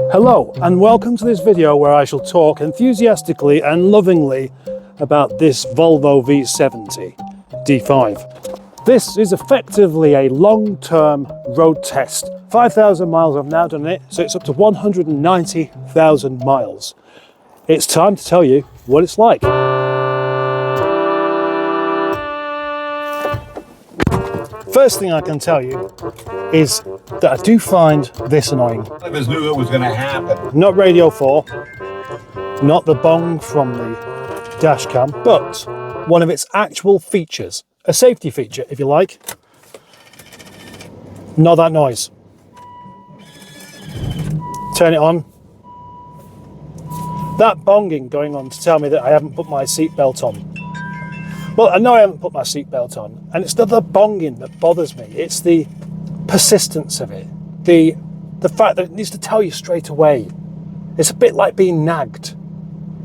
Hello and welcome to this video where I shall talk enthusiastically and lovingly about this Volvo V70 D5. This is effectively a long-term road test. 5,000 miles I've now done it, so it's up to 190,000 miles. It's time to tell you what it's like. First thing I can tell you is that I do find this annoying. I just knew it was going to happen. Not Radio 4, not the bong from the dash cam, but one of its actual features. A safety feature, if you like. Not that noise. Turn it on. That bonging going on to tell me that I haven't put my seatbelt on. Well, I know I haven't put my seatbelt on, and it's not the bonging that bothers me. It's the persistence of it. The fact that it needs to tell you straight away. It's a bit like being nagged.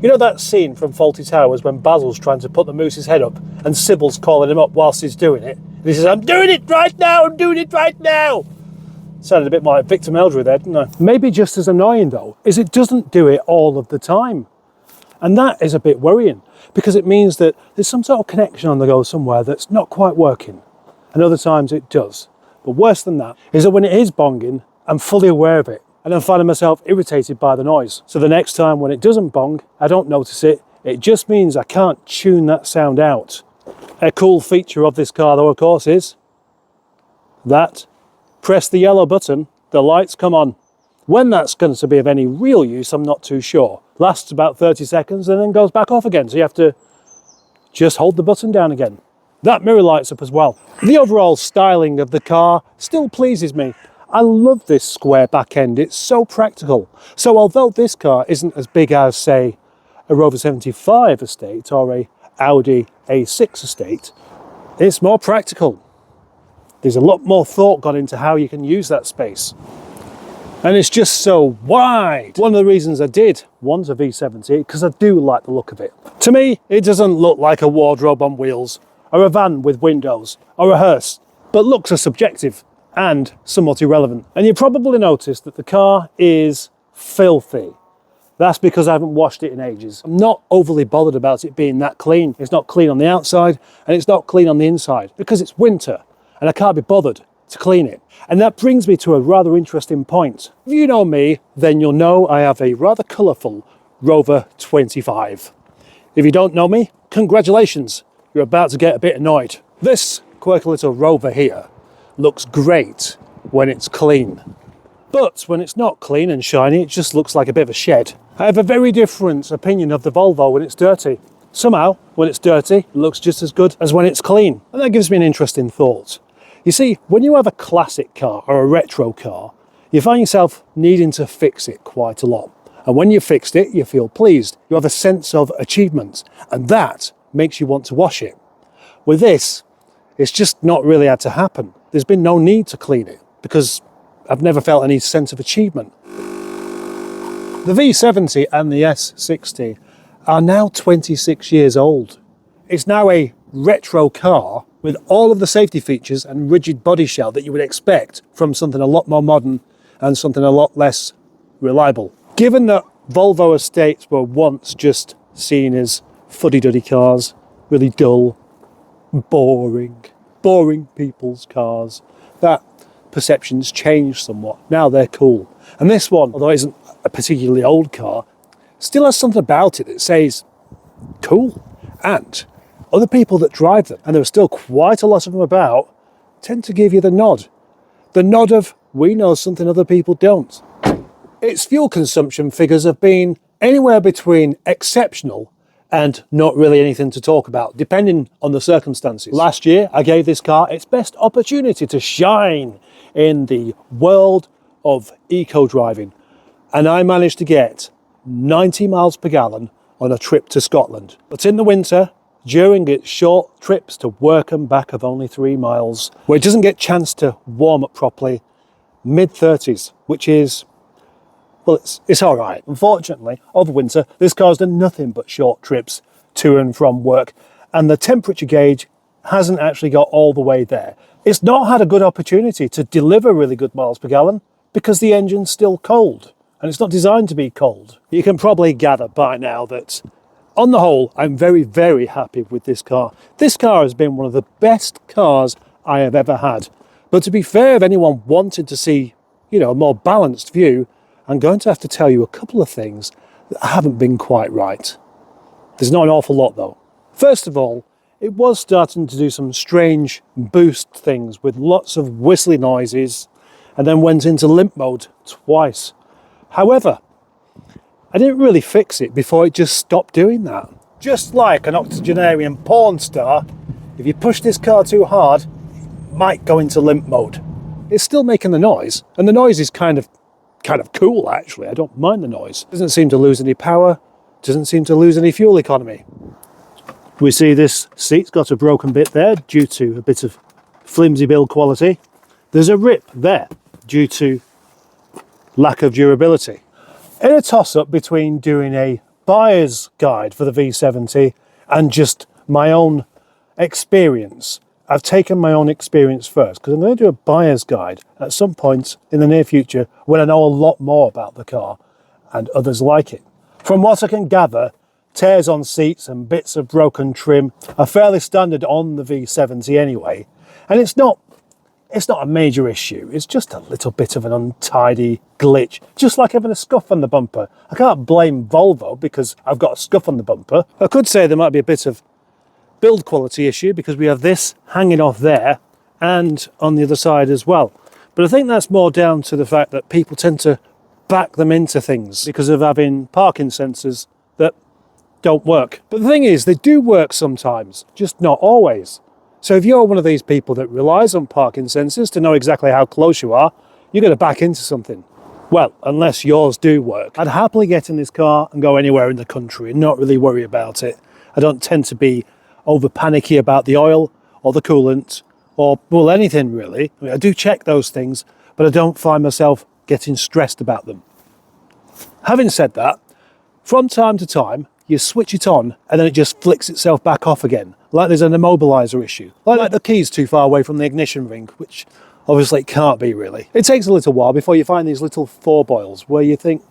You know that scene from Fawlty Towers when Basil's trying to put the moose's head up and Sybil's calling him up whilst he's doing it? And he says, "I'm doing it right now, I'm doing it right now." Sounded a bit more like Victor Meldrew there, didn't I? Maybe just as annoying though, is it doesn't do it all of the time. And that is a bit worrying, because it means that there's some sort of connection on the go somewhere that's not quite working. And other times it does. But worse than that is that when it is bonging, I'm fully aware of it. And I'm finding myself irritated by the noise. So the next time when it doesn't bong, I don't notice it. It just means I can't tune that sound out. A cool feature of this car though, of course, is that press the yellow button, the lights come on. When that's going to be of any real use, I'm not too sure. Lasts about 30 seconds and then goes back off again. So you have to just hold the button down again. That mirror lights up as well. The overall styling of the car still pleases me. I love this square back end. It's so practical. So although this car isn't as big as, say, a Rover 75 estate or a Audi A6 estate, it's more practical. There's a lot more thought gone into how you can use that space. And it's just so wide. One of the reasons I did want a V70, because I do like the look of it. To me, it doesn't look like a wardrobe on wheels, or a van with windows, or a hearse, but looks are subjective and somewhat irrelevant. And you probably noticed that the car is filthy. That's because I haven't washed it in ages. I'm not overly bothered about it being that clean. It's not clean on the outside, and it's not clean on the inside, because it's winter, and I can't be bothered to clean it. And that brings me to a rather interesting point. If you know me, then you'll know I have a rather colourful Rover 25. If you don't know me, congratulations, you're about to get a bit annoyed. This quirky little Rover here looks great when it's clean. But when it's not clean and shiny, it just looks like a bit of a shed. I have a very different opinion of the Volvo when it's dirty. Somehow, when it's dirty, it looks just as good as when it's clean. And that gives me an interesting thought. You see, when you have a classic car or a retro car, you find yourself needing to fix it quite a lot. And when you've fixed it, you feel pleased. You have a sense of achievement, and that makes you want to wash it. With this, it's just not really had to happen. There's been no need to clean it because I've never felt any sense of achievement. The V70 and the S60 are now 26 years old. It's now a retro car with all of the safety features and rigid body shell that you would expect from something a lot more modern and something a lot less reliable. Given that Volvo estates were once just seen as fuddy-duddy cars, really dull, boring people's cars, that perception's changed somewhat. Now they're cool. And this one, although it isn't a particularly old car, still has something about it that says cool. And other people that drive them, and there are still quite a lot of them about, tend to give you the nod. The nod of, we know something other people don't. Its fuel consumption figures have been anywhere between exceptional and not really anything to talk about, depending on the circumstances. Last year, I gave this car its best opportunity to shine in the world of eco-driving, and I managed to get 90 miles per gallon on a trip to Scotland. But in the winter, during its short trips to work and back of only 3 miles, where it doesn't get a chance to warm up properly, mid-30s, which is, well, it's all right. Unfortunately, over winter, this car's done nothing but short trips to and from work, and the temperature gauge hasn't actually got all the way there. It's not had a good opportunity to deliver really good miles per gallon because the engine's still cold. and it's not designed to be cold. You can probably gather by now that on the whole, I'm very, very happy with this car. This car has been one of the best cars I have ever had. But to be fair, if anyone wanted to see, you know, a more balanced view, I'm going to have to tell you a couple of things that haven't been quite right. There's not an awful lot though. First of all, it was starting to do some strange boost things with lots of whistly noises, and then went into limp mode twice. However, I didn't really fix it before it just stopped doing that. Just like an octogenarian porn star, if you push this car too hard, it might go into limp mode. It's still making the noise, and the noise is kind of cool actually. I don't mind the noise. Doesn't seem to lose any power, doesn't seem to lose any fuel economy. We see this seat's got a broken bit there due to a bit of flimsy build quality. There's a rip there due to lack of durability. In a toss-up between doing a buyer's guide for the V70 and just my own experience, I've taken my own experience first because I'm going to do a buyer's guide at some point in the near future when I know a lot more about the car and others like it. From what I can gather, tears on seats and bits of broken trim are fairly standard on the V70 anyway, and it's not a major issue. It's just a little bit of an untidy glitch, just like having a scuff on the bumper. I can't blame Volvo because I've got a scuff on the bumper. I could say there might be a bit of build quality issue because we have this hanging off there and on the other side as well. But I think that's more down to the fact that people tend to back them into things because of having parking sensors that don't work. But the thing is, they do work sometimes, just not always. So if you're one of these people that relies on parking sensors to know exactly how close you are, you're going to back into something. Well, unless yours do work. I'd happily get in this car and go anywhere in the country and not really worry about it. I don't tend to be over panicky about the oil or the coolant or, well, anything really. I mean, I do check those things, but I don't find myself getting stressed about them. Having said that, from time to time, you switch it on and then it just flicks itself back off again, like there's an immobilizer issue, like the key's too far away from the ignition ring, which obviously it can't be really. It takes a little while before you find these little four-boils where you think,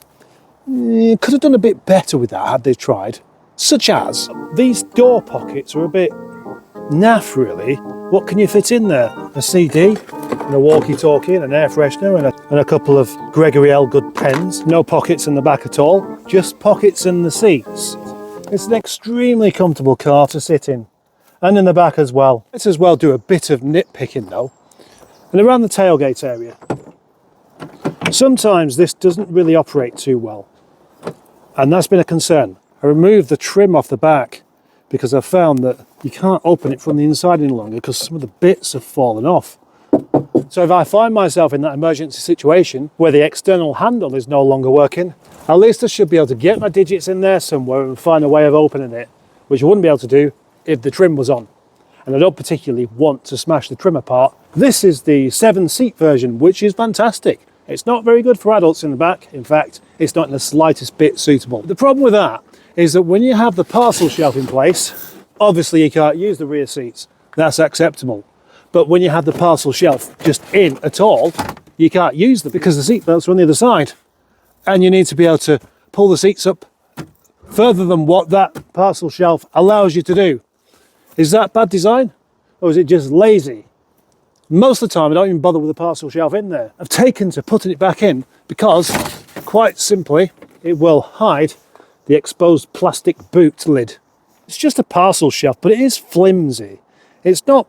could have done a bit better with that had they tried. Such as, these door pockets are a bit naff really. What can you fit in there? A CD, and a walkie-talkie, and an air freshener, and a couple of Gregory Elgood pens. No pockets in the back at all, just pockets in the seats. It's an extremely comfortable car to sit in, and in the back as well. Let's as well do a bit of nitpicking though. And around the tailgate area, sometimes this doesn't really operate too well, and that's been a concern. I removed the trim off the back because I found that you can't open it from the inside any longer because some of the bits have fallen off. So if I find myself in that emergency situation where the external handle is no longer working, at least I should be able to get my digits in there somewhere and find a way of opening it, which I wouldn't be able to do if the trim was on. And I don't particularly want to smash the trim apart. This is the 7-seat version, which is fantastic. It's not very good for adults in the back. In fact, it's not in the slightest bit suitable. The problem with that is that when you have the parcel shelf in place, obviously you can't use the rear seats. That's acceptable. But when you have the parcel shelf just in at all, you can't use them because the seat belts are on the other side. And you need to be able to pull the seats up further than what that parcel shelf allows you to do. Is that bad design? Or is it just lazy? Most of the time I don't even bother with the parcel shelf in there. I've taken to putting it back in because, quite simply, it will hide the exposed plastic boot lid. It's just a parcel shelf, but it is flimsy. It's not,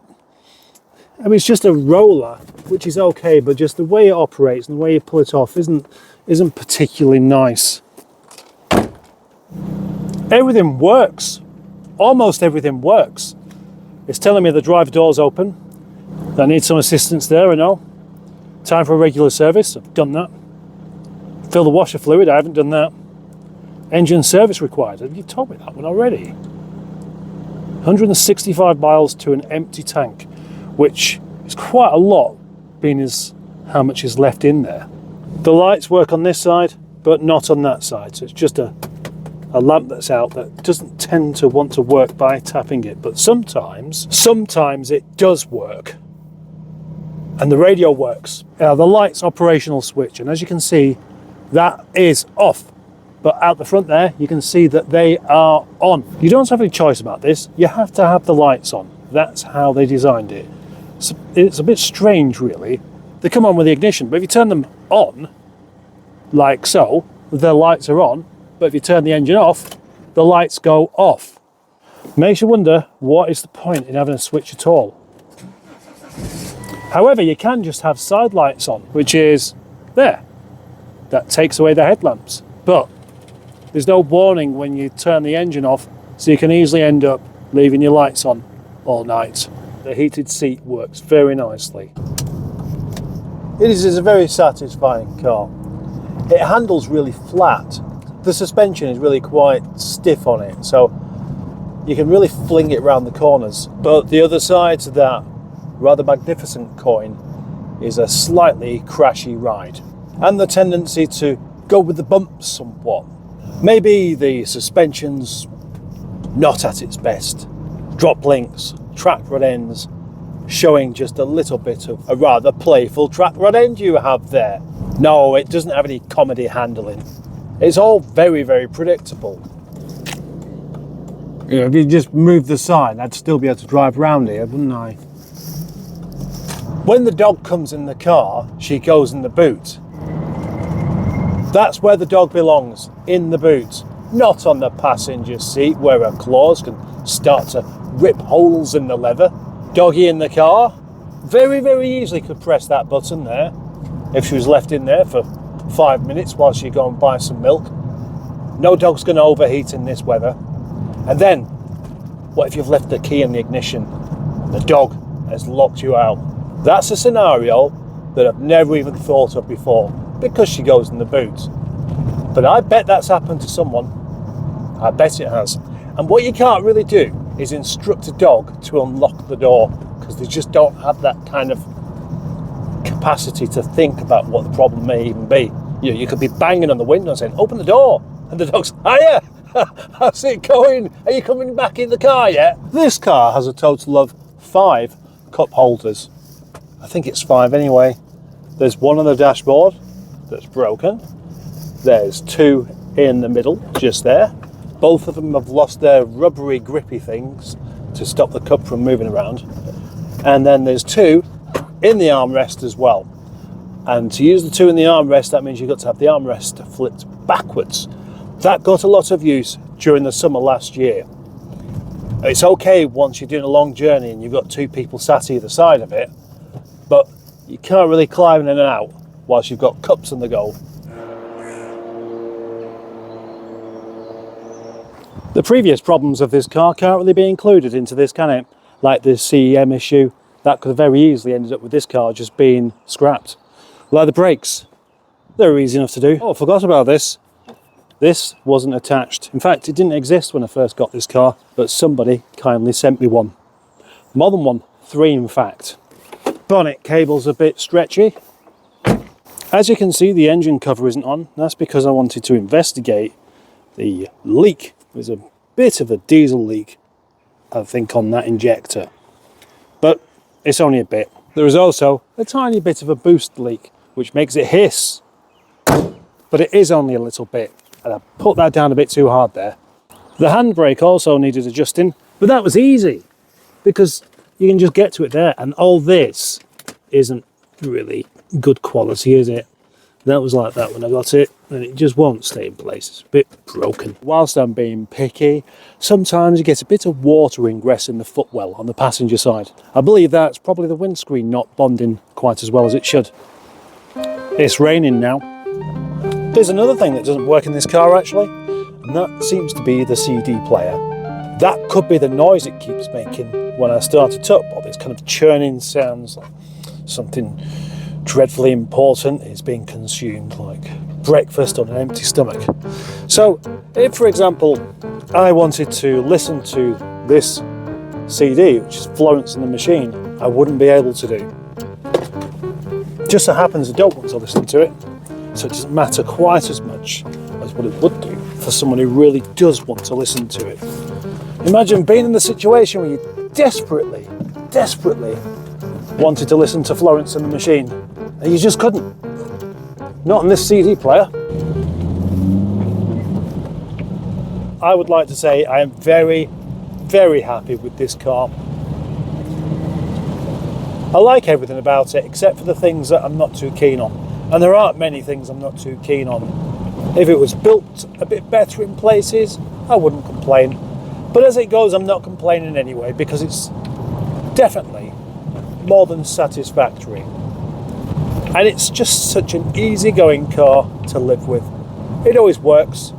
I mean, it's just a roller, which is okay, but just the way it operates and the way you pull it off isn't particularly nice. Everything works. Almost everything works. It's telling me the drive door's open. I need some assistance there, I know. Time for a regular service, I've done that. Fill the washer fluid, I haven't done that. Engine service required, have you told me that one already? 165 miles to an empty tank, which is quite a lot, being as how much is left in there. The lights work on this side, but not on that side, so it's just a lamp that's out that doesn't tend to want to work by tapping it, but sometimes it does work. And the radio works. The light's operational switch, and as you can see, That is off. But out the front there, you can see that they are on. You don't have any choice about this. You have to have the lights on. That's how they designed it. So it's a bit strange, really. They come on with the ignition, but if you turn them on, like so, the lights are on. But if you turn the engine off, the lights go off. Makes you wonder, what is the point in having a switch at all? However, you can just have side lights on, which is there. That takes away the headlamps. But there's no warning when you turn the engine off, so you can easily end up leaving your lights on all night. The heated seat works very nicely. It is a very satisfying car. It handles really flat. The suspension is really quite stiff on it, so you can really fling it around the corners. But the other side to that rather magnificent coin is a slightly crashy ride, and the tendency to go with the bumps somewhat. Maybe the suspension's not at its best. Drop links, track rod ends, showing just a little bit of a rather playful track rod end you have there. No, it doesn't have any comedy handling. It's all very, very predictable. You know, if you just move the sign, I'd still be able to drive around here, wouldn't I? When the dog comes in the car, she goes in the boot. That's where the dog belongs, in the boot, not on the passenger seat where her claws can start to rip holes in the leather. Doggy in the car, very, very easily could press that button there if she was left in there for 5 minutes while she go and buy some milk. No dog's going to overheat in this weather. And then, what if you've left the key in the ignition and the dog has locked you out? That's a scenario that I've never even thought of before, because she goes in the boot. But I bet that's happened to someone. I bet it has. And what you can't really do is instruct a dog to unlock the door, because they just don't have that kind of capacity to think about what the problem may even be. You could be banging on the window saying, "Open the door," and the dog's, "Hiya, how's it going? Are you coming back in the car yet?" This car has a total of 5 cup holders. I think it's 5 anyway. There's one on the dashboard that's broken. There's 2 in the middle, just there. Both of them have lost their rubbery, grippy things to stop the cup from moving around. And then there's 2 in the armrest as well. And to use the 2 in the armrest, that means you've got to have the armrest flipped backwards. That got a lot of use during the summer last year. It's okay once you're doing a long journey and you've got 2 people sat either side of it, but you can't really climb in and out whilst you've got cups on the go. The previous problems of this car can't really be included into this, can it? Like the CEM issue, that could have very easily ended up with this car just being scrapped. Like the brakes, they're easy enough to do. Oh, I forgot about this. This wasn't attached. In fact, it didn't exist when I first got this car, but somebody kindly sent me one. More than one, 3 in fact. Bonnet cable's a bit stretchy. As you can see, the engine cover isn't on. That's because I wanted to investigate the leak. There's a bit of a diesel leak, I think, on that injector, but it's only a bit. There is also a tiny bit of a boost leak, which makes it hiss, but it is only a little bit, and I put that down a bit too hard there. The handbrake also needed adjusting, but that was easy, because you can just get to it there, and all this isn't really good quality, is it? That was like that when I got it, and it just won't stay in place. It's a bit broken. Whilst I'm being picky, sometimes you get a bit of water ingress in the footwell on the passenger side. I believe that's probably the windscreen not bonding quite as well as it should. It's raining now. There's another thing that doesn't work in this car actually, and that seems to be the CD player. That could be the noise it keeps making when I start it up, or this kind of churning sounds like something dreadfully important is being consumed, like breakfast on an empty stomach. So if, for example, I wanted to listen to this CD, which is Florence and the Machine, I wouldn't be able to do. Just so happens I don't want to listen to it, so it doesn't matter quite as much as what it would do for someone who really does want to listen to it. Imagine being in the situation where you desperately wanted to listen to Florence and the Machine, and you just couldn't. Not on this CD player. I would like to say I am very, very happy with this car. I like everything about it except for the things that I'm not too keen on. And there aren't many things I'm not too keen on. If it was built a bit better in places, I wouldn't complain. But as it goes, I'm not complaining anyway, because it's definitely more than satisfactory. And it's just such an easygoing car to live with. It always works.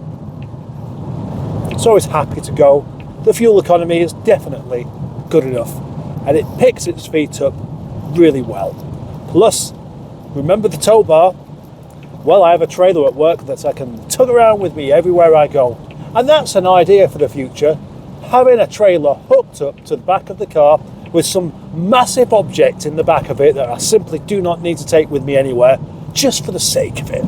It's always happy to go. The fuel economy is definitely good enough. And it picks its feet up really well. Plus, remember the tow bar? Well, I have a trailer at work that I can tug around with me everywhere I go. And that's an idea for the future. Having a trailer hooked up to the back of the car with some massive object in the back of it that I simply do not need to take with me anywhere, just for the sake of it.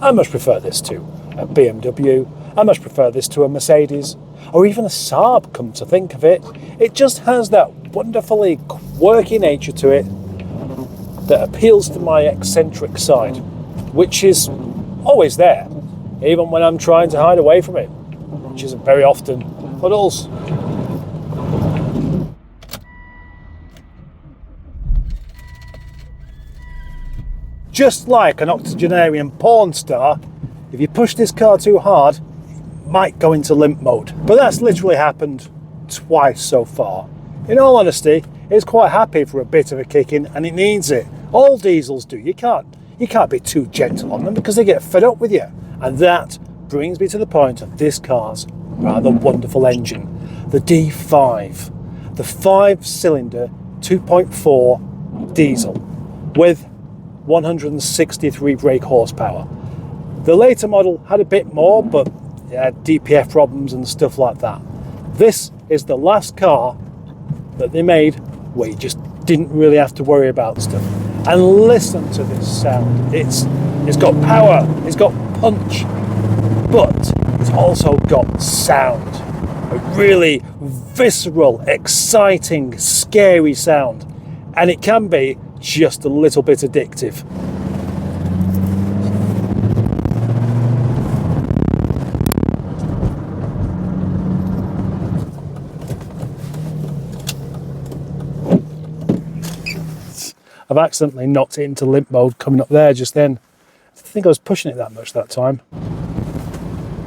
I much prefer this to a BMW. I much prefer this to a Mercedes, or even a Saab, come to think of it. It just has that wonderfully quirky nature to it that appeals to my eccentric side, which is always there, even when I'm trying to hide away from it, which isn't very often, but also. Just like an octogenarian porn star, if you push this car too hard, it might go into limp mode. But that's literally happened twice so far. In all honesty, it's quite happy for a bit of a kicking, and it needs it. All diesels do. You can't be too gentle on them because they get fed up with you. And that brings me to the point of this car's rather wonderful engine, the D5, the 5-cylinder 2.4 diesel with 163 brake horsepower. The later model had a bit more, but it had DPF problems and stuff like that. This is the last car that they made where you just didn't really have to worry about stuff. And listen to this sound. It's got power, it's got punch, but it's also got sound. A really visceral, exciting, scary sound. And it can be just a little bit addictive. I've accidentally knocked it into limp mode coming up there just then. I think I was pushing it that much that time.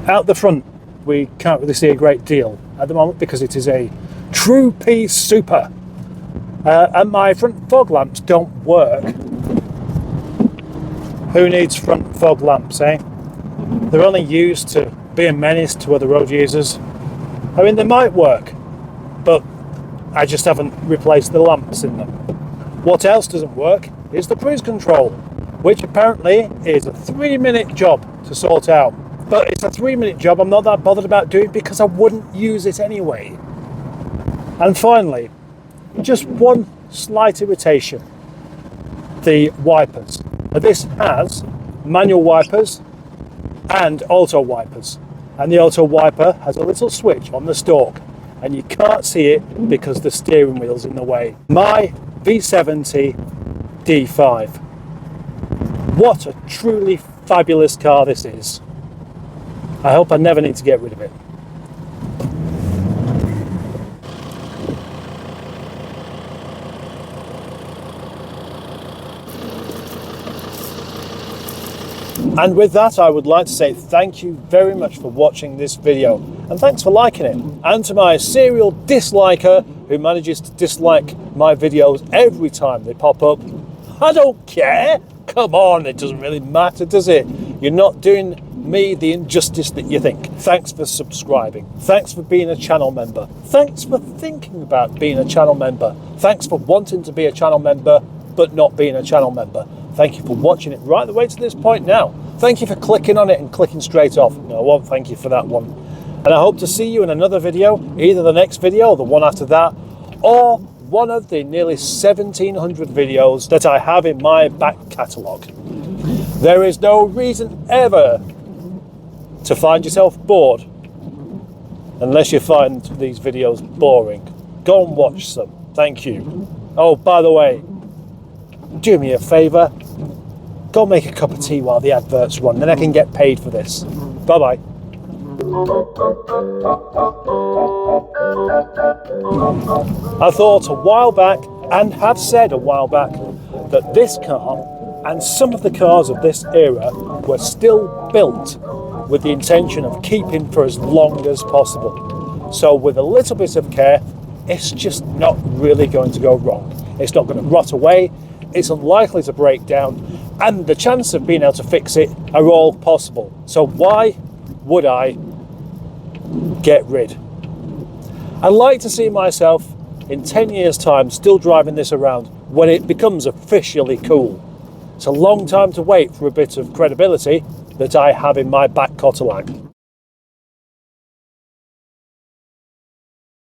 Out the front, we can't really see a great deal at the moment because it is a true piece super. And my front fog lamps don't work. Who needs front fog lamps, eh? They're only used to be a menace to other road users. I mean, they might work, but I just haven't replaced the lamps in them. What else doesn't work is the cruise control, which apparently is a 3-minute job to sort out. But it's a 3-minute job I'm not that bothered about doing because I wouldn't use it anyway. And finally, just one slight irritation, the wipers. This has manual wipers and auto wipers. And the auto wiper has a little switch on the stalk, and you can't see it because the steering wheel's in the way. My V70 D5. What a truly fabulous car this is. I hope I never need to get rid of it. And with that, I would like to say thank you very much for watching this video, and thanks for liking it. And to my serial disliker who manages to dislike my videos every time they pop up, I don't care. Come on, it doesn't really matter, does it? You're not doing me the injustice that you think. Thanks for subscribing. Thanks for being a channel member. Thanks for thinking about being a channel member. Thanks for wanting to be a channel member but not being a channel member. Thank you for watching it right the way to this point now. Thank you for clicking on it and clicking straight off. No, I won't thank you for that one. And I hope to see you in another video, either the next video or the one after that, or one of the nearly 1,700 videos that I have in my back catalogue. There is no reason ever to find yourself bored unless you find these videos boring. Go and watch some. Thank you. Oh, by the way, do me a favour, go make a cup of tea while the adverts run, then I can get paid for this. Bye bye. I thought a while back, and have said a while back, that this car and some of the cars of this era were still built with the intention of keeping for as long as possible. So with a little bit of care, it's just not really going to go wrong. It's not going to rot away, it's unlikely to break down, and the chance of being able to fix it are all possible. So why would I get rid? I'd like to see myself in 10 years' time still driving this around when it becomes officially cool. It's a long time to wait for a bit of credibility that I have in my back Cotterlang.